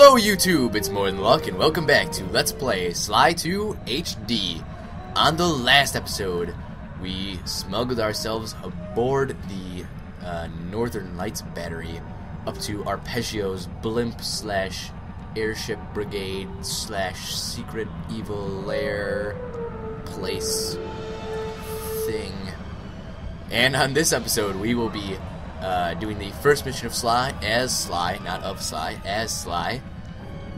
Hello YouTube, it's MoreThanLuck and welcome back to Let's Play Sly 2 HD. On the last episode, we smuggled ourselves aboard the Northern Lights battery up to Arpeggio's blimp slash airship brigade slash secret evil lair place thing. And on this episode, we will be doing the first mission of Sly as Sly, not of Sly, as Sly,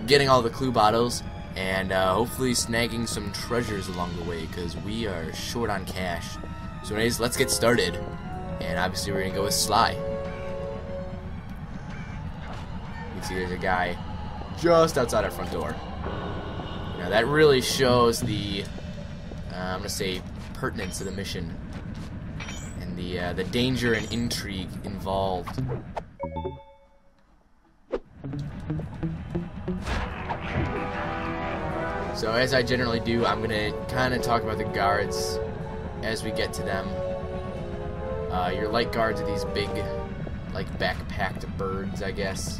getting all the clue bottles, and hopefully snagging some treasures along the way, because we are short on cash. So anyways, let's get started, and obviously we're going to go with Sly. You can see there's a guy just outside our front door. Now that really shows the, I'm going to say, pertinence of the mission. The danger and intrigue involved. So as I generally do, I'm gonna kind of talk about the guards as we get to them. Your light guards are these big, like backpacked birds, I guess.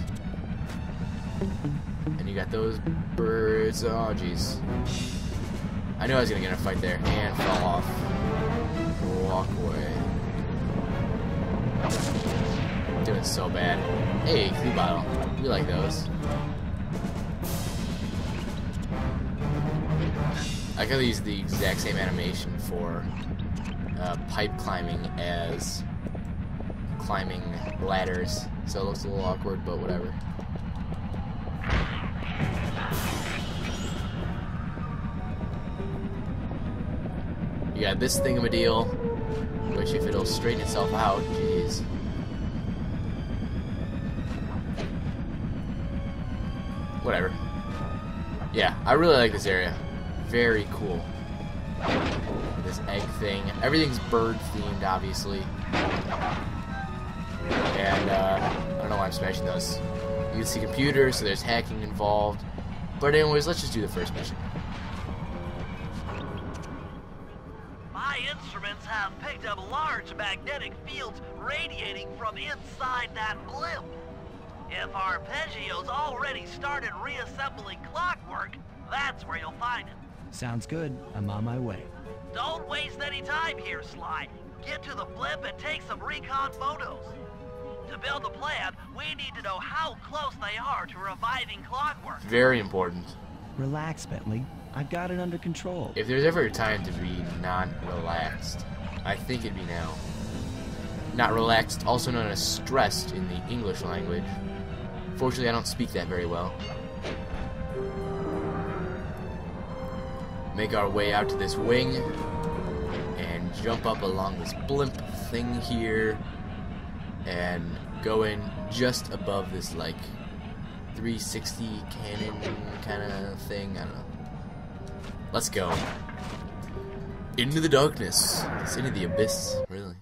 And you got those birds. Oh jeez. I knew I was gonna get in a fight there and fell off. Walk away. Doing so bad. Hey, clue bottle. We like those. I like how they use the exact same animation for pipe climbing as climbing ladders, so it looks a little awkward, but whatever. You got this thingamadeal, which if it'll straighten itself out, jeez. Whatever. Yeah, I really like this area. Very cool. This egg thing. Everything's bird themed, obviously. And I don't know why I'm smashing those. You can see computers, so there's hacking involved. But anyways, let's just do the first mission. My instruments have picked up large magnetic fields radiating from inside that blimp. If Arpeggio's already started reassembling clockwork, that's where you'll find it. Sounds good. I'm on my way. Don't waste any time here, Sly. Get to the blimp and take some recon photos. To build a plan, we need to know how close they are to reviving clockwork. Very important. Relax, Bentley. I've got it under control. If there's ever a time to be not relaxed, I think it'd be now. Not relaxed, also known as stressed in the English language. Fortunately, I don't speak that very well. Make our way out to this wing and jump up along this blimp thing here and go in just above this like 360 cannon kind of thing. I don't know. Let's go. Into the darkness. It's into the abyss, really.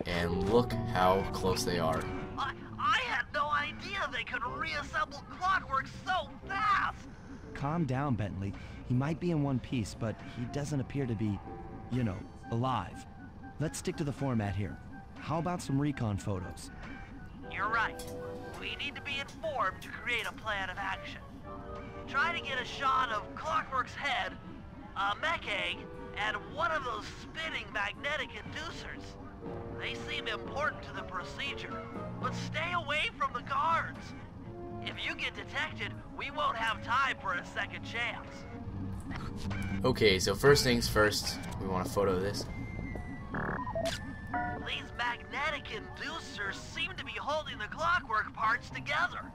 And look how close they are. I had no idea they could reassemble clockwork so fast! Calm down, Bentley. He might be in one piece, but he doesn't appear to be, you know, alive. Let's stick to the format here. How about some recon photos? You're right. We need to be informed to create a plan of action. Try to get a shot of Clockwork's head, a mech egg, and one of those spinning magnetic inducers. They seem important to the procedure, but stay away from the guards. If you get detected, we won't have time for a second chance. Okay, so first things first, we want a photo of this. These magnetic inducers seem to be holding the clockwork parts together.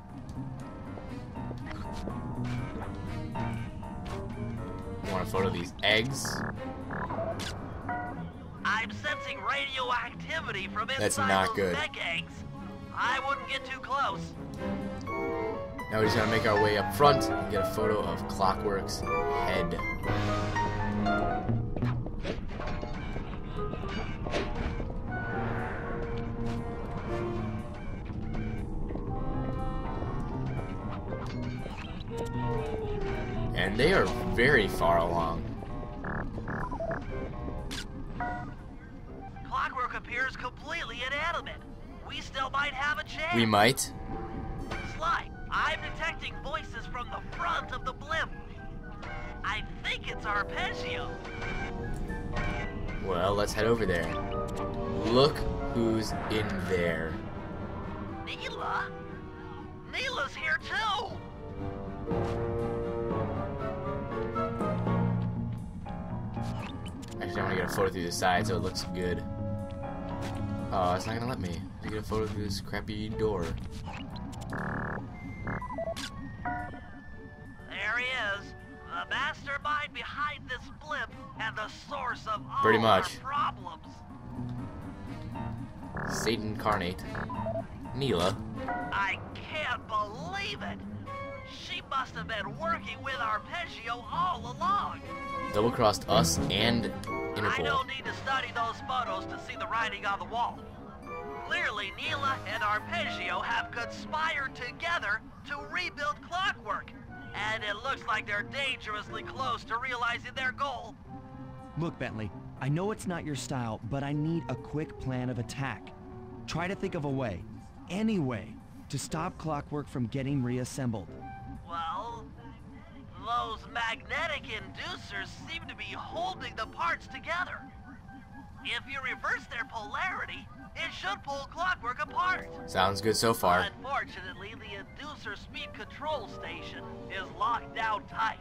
Want a photo of these eggs? I'm sensing radioactivity from inside That's not those good. mech eggs. I wouldn't get too close. Now we just gotta make our way up front and get a photo of Clockwork's head. And they are very far along. Clockwork appears completely inanimate. We we still might have a chance. We might. Sly, I'm detecting voices from the front of the blimp. I think it's Arpeggio. Well, let's head over there. Look who's in there. Neela? Neela's here too! Actually, I'm gonna get a photo through the side so it looks good. Oh, it's not gonna let me. I get a photo through this crappy door. There he is. The mastermind behind this blimp and the source of all Pretty much. our problems. Satan incarnate. Neela. I can't believe it. She must have been working with Arpeggio all along. Double-crossed us and I Interpol. don't need to study those photos to see the writing on the wall. Clearly, Neela and Arpeggio have conspired together to rebuild Clockwork. And it looks like they're dangerously close to realizing their goal. Look, Bentley, I know it's not your style, but I need a quick plan of attack. Try to think of a way, any way, to stop Clockwork from getting reassembled. Well, those magnetic inducers seem to be holding the parts together. If you reverse their polarity, it should pull Clockwork apart. Sounds good so far. Unfortunately, the inducer speed control station is locked down tight.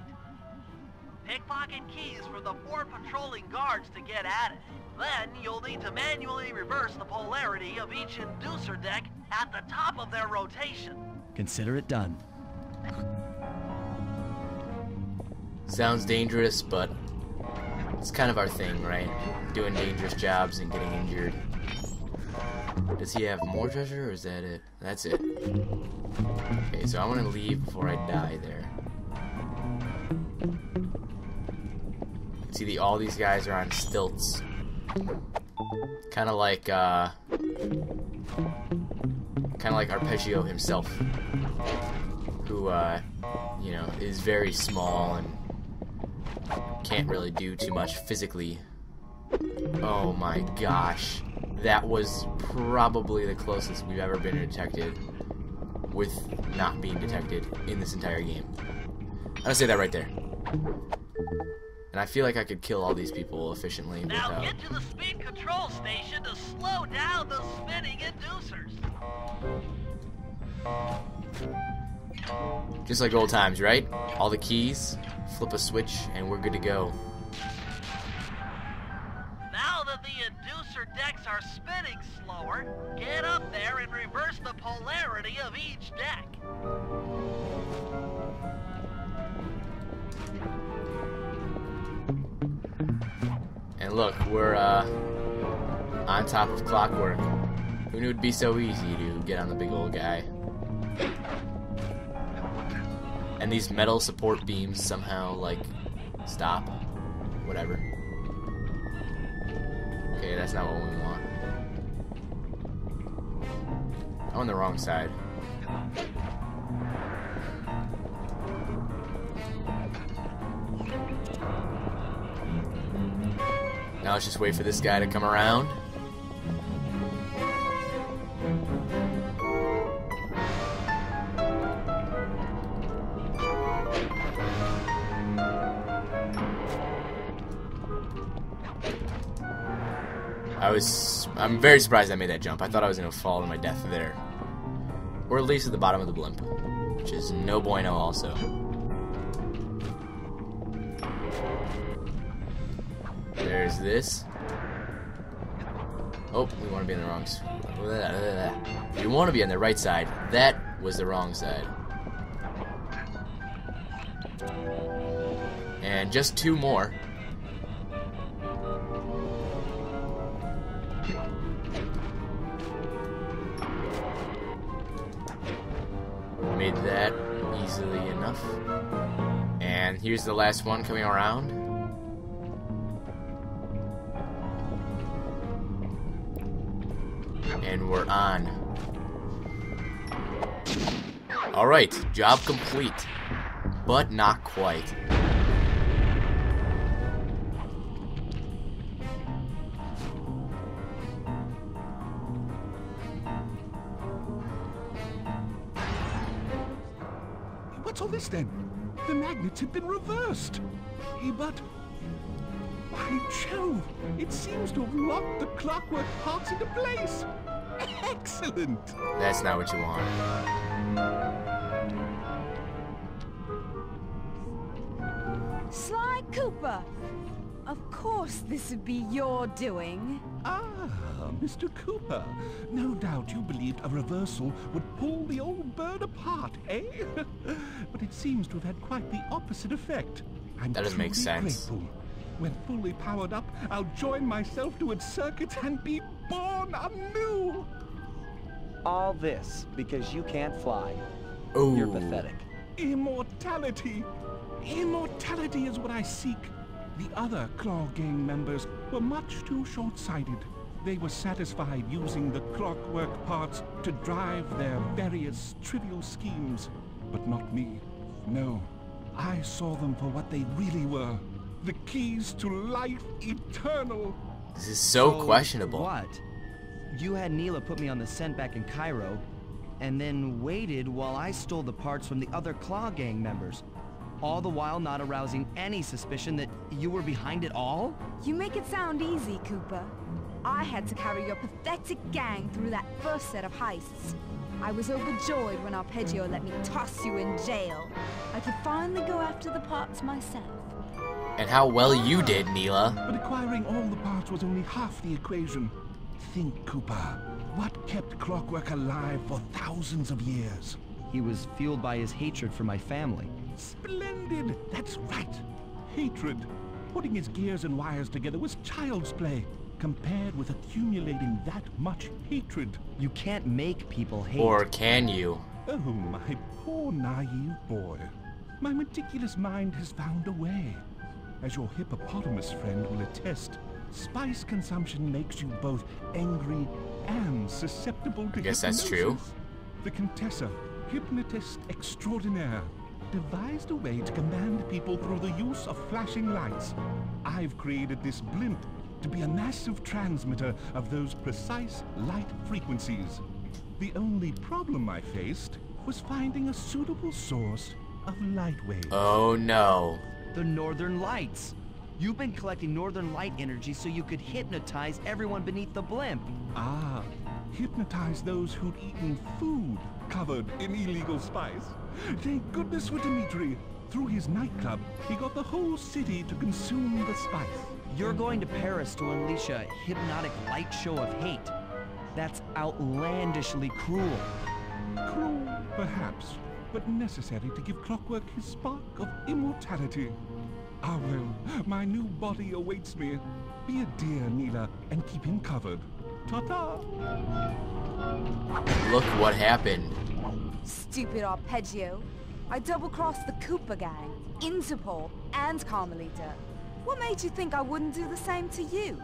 Pickpocket keys for the 4 patrolling guards to get at it. Then you'll need to manually reverse the polarity of each inducer deck at the top of their rotation. Consider it done. Sounds dangerous, but it's kind of our thing, right? Doing dangerous jobs and getting injured. Does he have more treasure, or is that it? That's it. Okay, so I want to leave before I die there. See, all these guys are on stilts. Kind of like Arpeggio himself, who, you know, is very small and can't really do too much physically. Oh my gosh. That was probably the closest we've ever been detected with not being detected in this entire game. I'm gonna say that right there. And I feel like I could kill all these people efficiently Now without... get to the speed control station to slow down the spinning inducers. Just like old times, right? All the keys, flip a switch, and we're good to go. Now that the inducer decks are spinning slower, get up there and reverse the polarity of each deck. And look, we're on top of Clockwork. Who knew it'd be so easy to get on the big old guy? And these metal support beams somehow, like, stop. Whatever. Okay, that's not what we want. I'm on the wrong side. Now let's just wait for this guy to come around. I'm very surprised I made that jump. I thought I was going to fall to my death there. Or at least at the bottom of the blimp, which is no bueno also. There's this. Oh, we want to be on the wrong side. We want to be on the right side. That was the wrong side. And just 2 more. Made that easily enough. And here's the last one coming around. And we're on. Alright, job complete. But not quite. What's all this then? The magnets have been reversed. But... by Jove, it seems to have locked the clockwork parts into place. Excellent. That's not what you want. Sly Cooper! Of course this would be your doing. Ah, Mr. Cooper. No doubt you believed a reversal would pull the old bird apart, eh? But it seems to have had quite the opposite effect. That doesn't make sense. Grateful. When fully powered up, I'll join myself to its circuits and be born anew. All this because you can't fly. Oh. You're pathetic. Immortality! Immortality is what I seek. The other Claw Gang members were much too short-sighted. They were satisfied using the clockwork parts to drive their various trivial schemes. But not me. No. I saw them for what they really were. The keys to life eternal. This is so questionable. What? You had Neela put me on the scent back in Cairo, and then waited while I stole the parts from the other Claw Gang members. All the while not arousing any suspicion that you were behind it all? You make it sound easy, Cooper. I had to carry your pathetic gang through that first set of heists. I was overjoyed when Arpeggio let me toss you in jail. I could finally go after the parts myself. And how well you did, Neela. But acquiring all the parts was only half the equation. Think, Cooper. What kept Clockwork alive for thousands of years? He was fueled by his hatred for my family. Splendid! That's right. Hatred. Putting his gears and wires together was child's play, compared with accumulating that much hatred. You can't make people hate. Or can you? Oh, my poor naive boy. My meticulous mind has found a way. As your hippopotamus friend will attest, spice consumption makes you both angry and susceptible to I guess hypnosis. that's true. The Contessa, hypnotist extraordinaire, devised a way to command people through the use of flashing lights. I've created this blimp to be a massive transmitter of those precise light frequencies. The only problem I faced was finding a suitable source of light waves. Oh no. The Northern Lights. You've been collecting Northern Light energy so you could hypnotize everyone beneath the blimp. Ah, hypnotize those who'd eaten food covered in illegal spice. Thank goodness for Dimitri. Through his nightclub, he got the whole city to consume the spice. You're going to Paris to unleash a hypnotic light show of hate. That's outlandishly cruel. Cruel, perhaps, but necessary to give Clockwork his spark of immortality. Ah well, my new body awaits me. Be a dear, Neela, and keep him covered. Ta-ta! Look what happened. Stupid Arpeggio. I double-crossed the Cooper gang, Interpol, and Carmelita. What made you think I wouldn't do the same to you?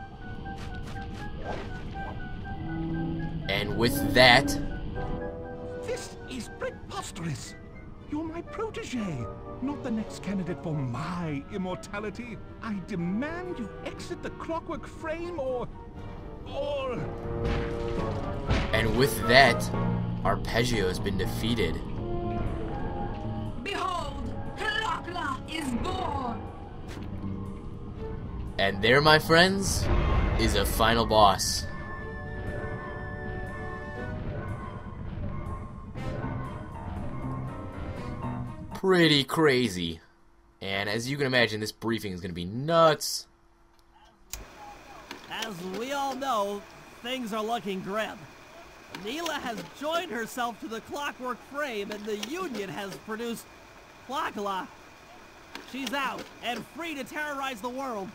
And with that... This is preposterous! You're my protege, not the next candidate for my immortality. I demand you exit the Clockwork frame or... And with that, Arpeggio has been defeated. Behold, Clockla is born! And there, my friends, is a final boss. Pretty crazy. And as you can imagine, this briefing is going to be nuts. As we all know, things are looking grim. Neela has joined herself to the Clockwork frame, and the Union has produced Clockla. She's out and free to terrorize the world.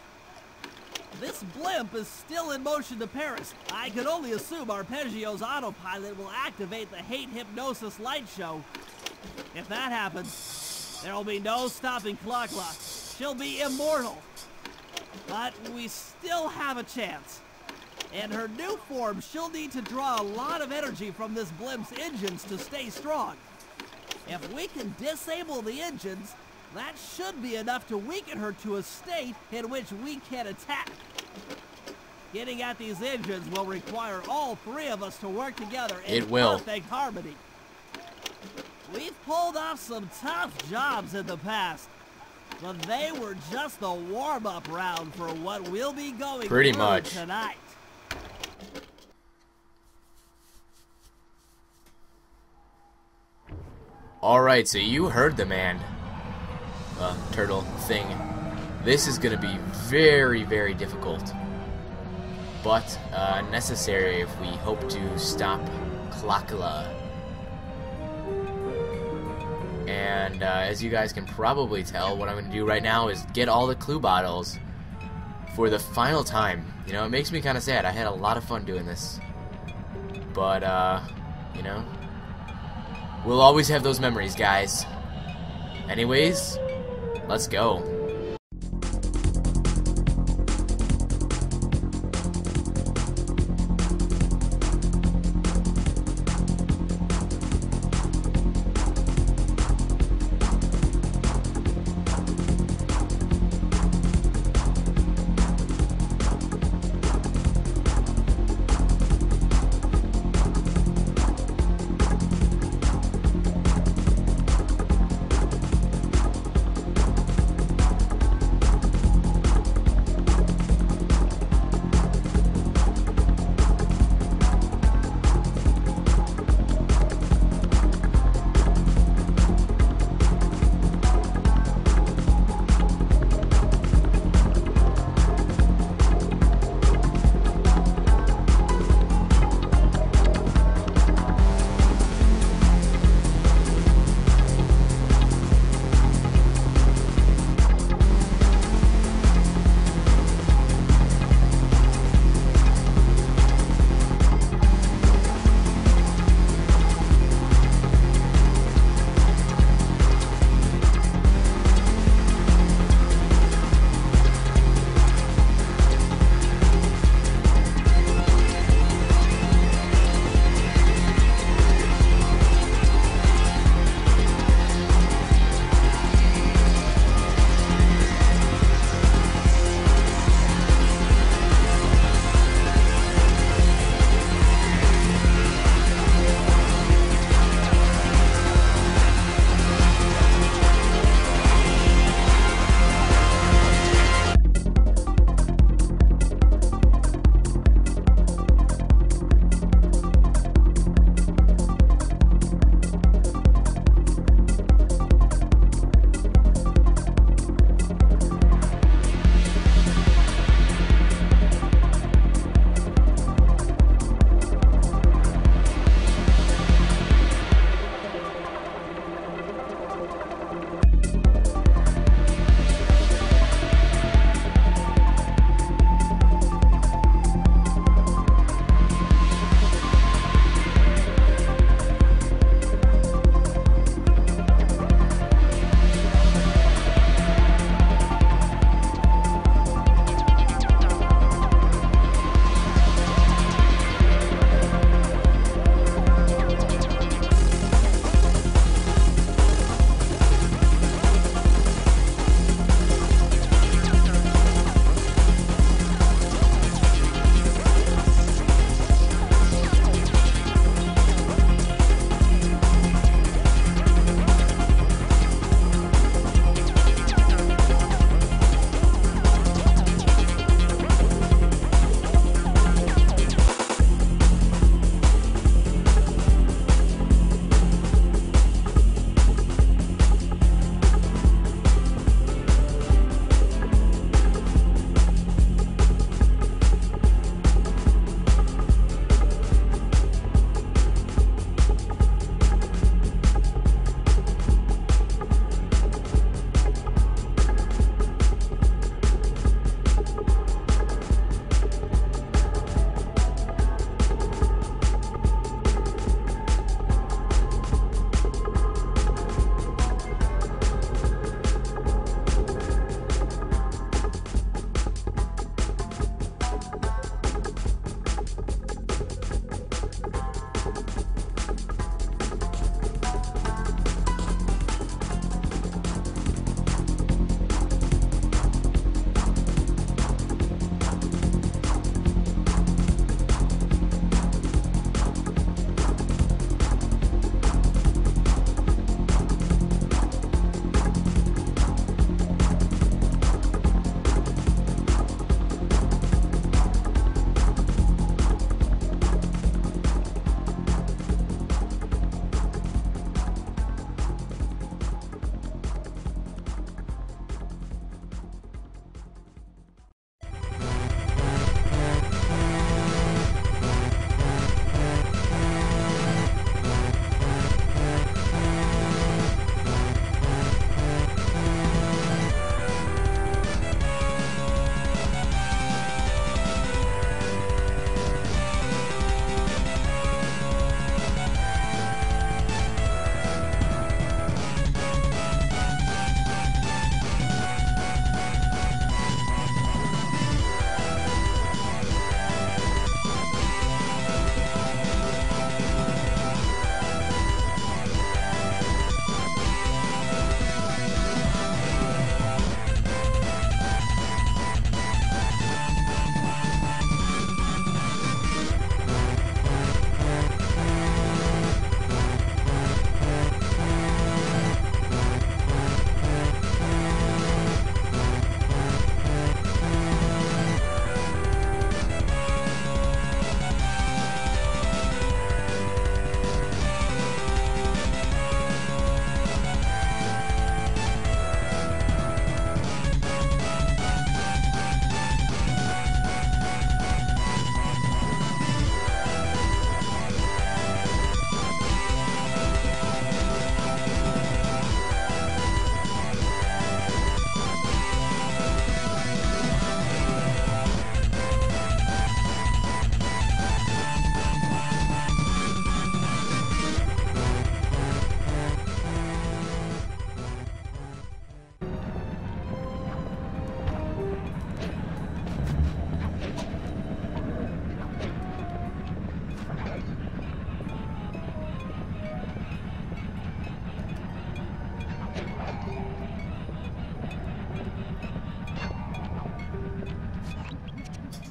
This blimp is still in motion to Paris. I can only assume Arpeggio's autopilot will activate the hate hypnosis light show. If that happens, there will be no stopping Clockla. She'll be immortal. But we still have a chance. In her new form, she'll need to draw a lot of energy from this blimp's engines to stay strong. If we can disable the engines, that should be enough to weaken her to a state in which we can attack. Getting at these engines will require all three of us to work together in perfect harmony. We've pulled off some tough jobs in the past, but they were just a warm-up round for what we'll be going Pretty through much tonight. Alright, so you heard the man. Turtle thing. This is gonna be very, very difficult. But necessary if we hope to stop Klakla. And as you guys can probably tell, what I'm going to do right now is get all the clue bottles for the final time. You know, it makes me kind of sad. I had a lot of fun doing this. But, you know, we'll always have those memories, guys. Anyways, let's go.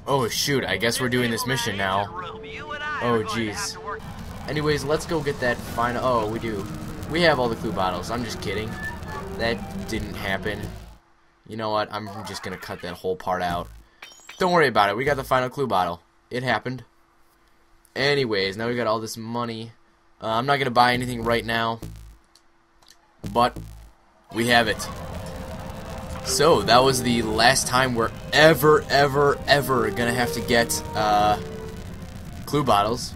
Oh shoot, I guess we're doing this mission now. Oh jeez. Anyways, let's go get that final... Oh, we do. We have all the clue bottles. I'm just kidding. That didn't happen. You know what? I'm just gonna cut that whole part out. Don't worry about it. We got the final clue bottle. It happened. Anyways, now we got all this money. I'm not gonna buy anything right now, but we have it. So that was the last time we're ever gonna have to get clue bottles,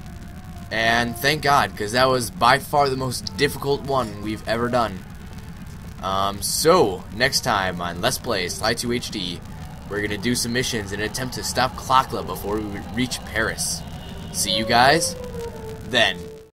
and thank God, because that was by far the most difficult one we've ever done. So next time on Let's Play Sly 2 HD, we're gonna do some missions in an attempt to stop Clockla before we reach Paris. See you guys then.